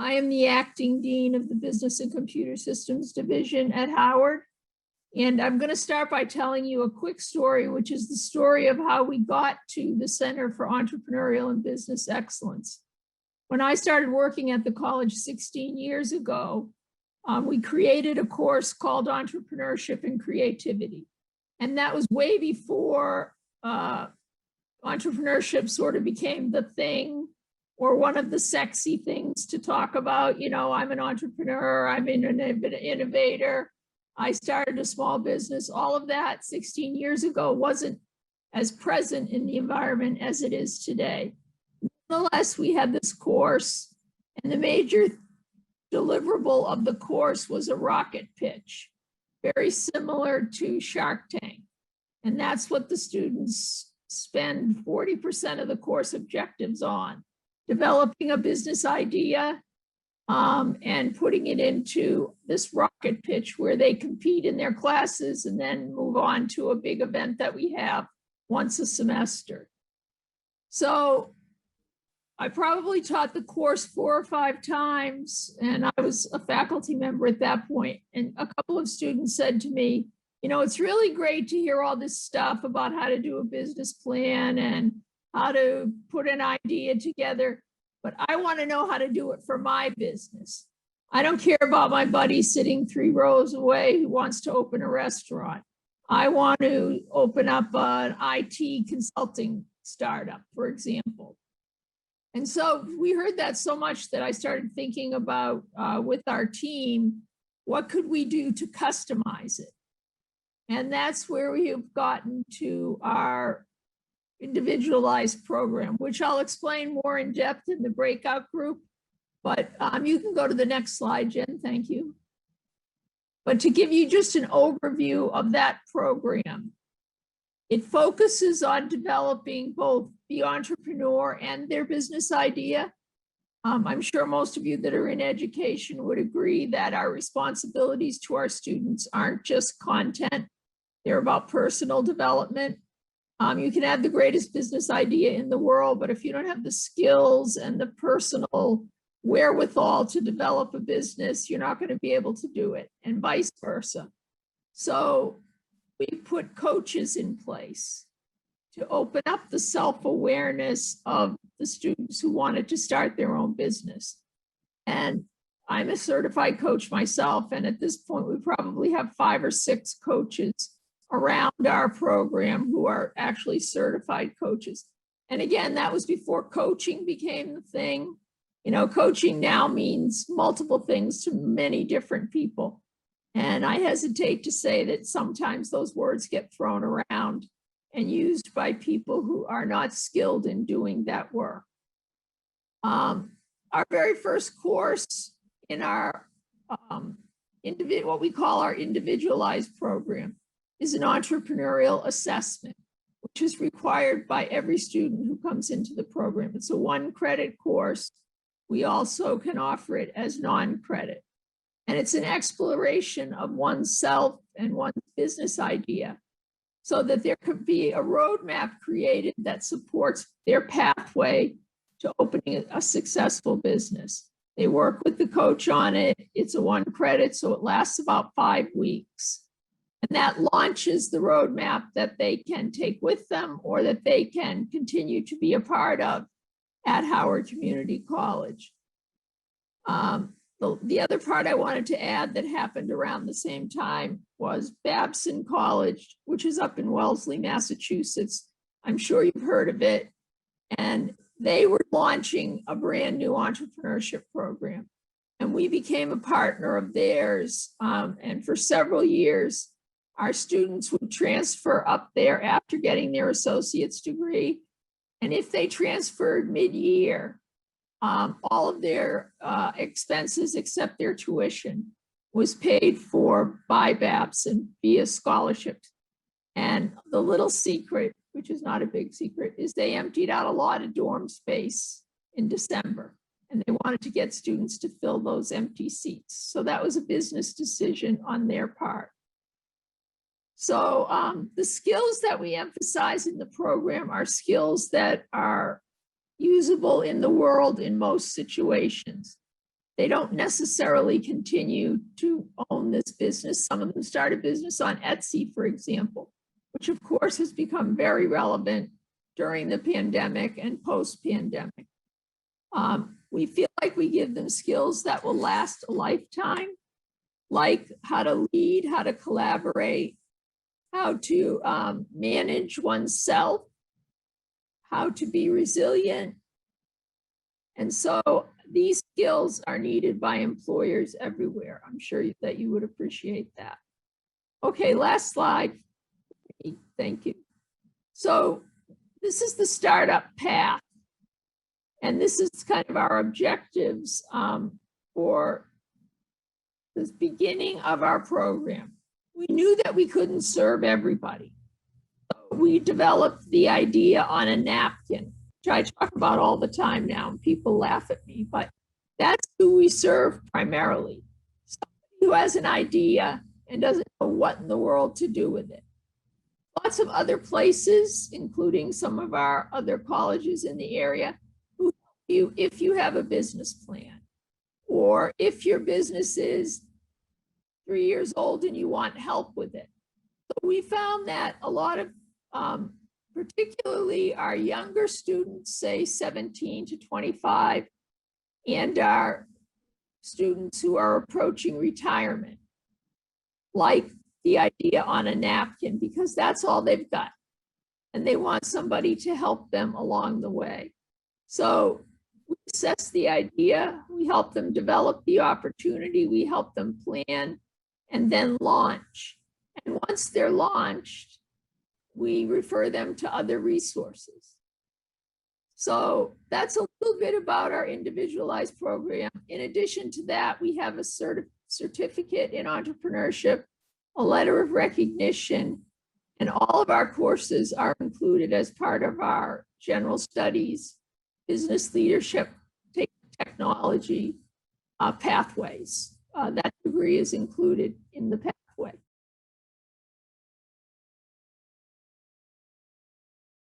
I am the acting dean of the Business and Computer Systems Division at Howard. And I'm going to start by telling you a quick story, which is the story of how we got to the Center for Entrepreneurial and Business Excellence. When I started working at the college 16 years ago, we created a course called Entrepreneurship and Creativity. And that was way before entrepreneurship sort of became the thing or one of the sexy things to talk about. You know, I'm an entrepreneur, I'm an innovator, I started a small business. All of that 16 years ago wasn't as present in the environment as it is today. Nonetheless, we had this course, and the major deliverable of the course was a rocket pitch, very similar to Shark Tank. And that's what the students spend 40% of the course objectives on, developing a business idea and putting it into this rocket pitch where they compete in their classes and then move on to a big event that we have once a semester. So I probably taught the course 4 or 5 times, and I was a faculty member at that point. And a couple of students said to me, you know, it's really great to hear all this stuff about how to do a business plan and how to put an idea together, but I want to know how to do it for my business. I don't care about my buddy sitting 3 rows away who wants to open a restaurant. I want to open up an IT consulting startup, for example. And so we heard that so much that I started thinking about with our team, what could we do to customize it? And that's where we have gotten to our individualized program, which I'll explain more in depth in the breakout group. But you can go to the next slide, Jen, thank you. But to give you just an overview of that program, it focuses on developing both the entrepreneur and their business idea. I'm sure most of you that are in education would agree that our responsibilities to our students aren't just content, they're about personal development. You can have the greatest business idea in the world, but if you don't have the skills and the personal wherewithal to develop a business, you're not going to be able to do it, and vice versa. So we put coaches in place to open up the self-awareness of the students who wanted to start their own business. And I'm a certified coach myself, and at this point, we probably have 5 or 6 coaches around our program who are actually certified coaches. And again, that was before coaching became the thing. You know, coaching now means multiple things to many different people. And I hesitate to say that sometimes those words get thrown around and used by people who are not skilled in doing that work. Our very first course in our what we call our individualized program is an entrepreneurial assessment, which is required by every student who comes into the program. It's a 1-credit course. We also can offer it as non-credit. And it's an exploration of oneself and one's business idea so that there could be a roadmap created that supports their pathway to opening a successful business. They work with the coach on it. It's a 1-credit, so it lasts about 5 weeks. And that launches the roadmap that they can take with them or that they can continue to be a part of at Howard Community College. The other part I wanted to add that happened around the same time was Babson College, which is up in Wellesley, Massachusetts. I'm sure you've heard of it. And they were launching a brand new entrepreneurship program. And we became a partner of theirs. And for several years, our students would transfer up there after getting their associate's degree. And if they transferred mid-year, all of their expenses except their tuition was paid for by Babson via scholarships. And the little secret, which is not a big secret, is they emptied out a lot of dorm space in December, and they wanted to get students to fill those empty seats. So that was a business decision on their part. So the skills that we emphasize in the program are skills that are usable in the world in most situations. they don't necessarily continue to own this business. Some of them start a business on Etsy, for example, which of course has become very relevant during the pandemic and post-pandemic. We feel like we give them skills that will last a lifetime, like how to lead, how to collaborate, how to manage oneself, how to be resilient. And so these skills are needed by employers everywhere. I'm sure that you would appreciate that. Okay, last slide. Thank you. So this is the startup path. And this is kind of our objectives for the beginning of our program. We knew that we couldn't serve everybody. So we developed the idea on a napkin, which I talk about all the time now, and people laugh at me, but that's who we serve primarily. Somebody who has an idea and doesn't know what in the world to do with it. Lots of other places, including some of our other colleges in the area, who help you if you have a business plan, or if your business is 3 years old and you want help with it. So we found that a lot of, particularly our younger students, say 17 to 25, and our students who are approaching retirement, like the idea on a napkin, because that's all they've got. And they want somebody to help them along the way. So we assess the idea, we help them develop the opportunity, we help them plan, and then launch. And once they're launched, we refer them to other resources. So that's a little bit about our individualized program. In addition to that, we have a certificate in entrepreneurship, a letter of recognition, and all of our courses are included as part of our general studies, business leadership, technology pathways. That degree is included in the pathway.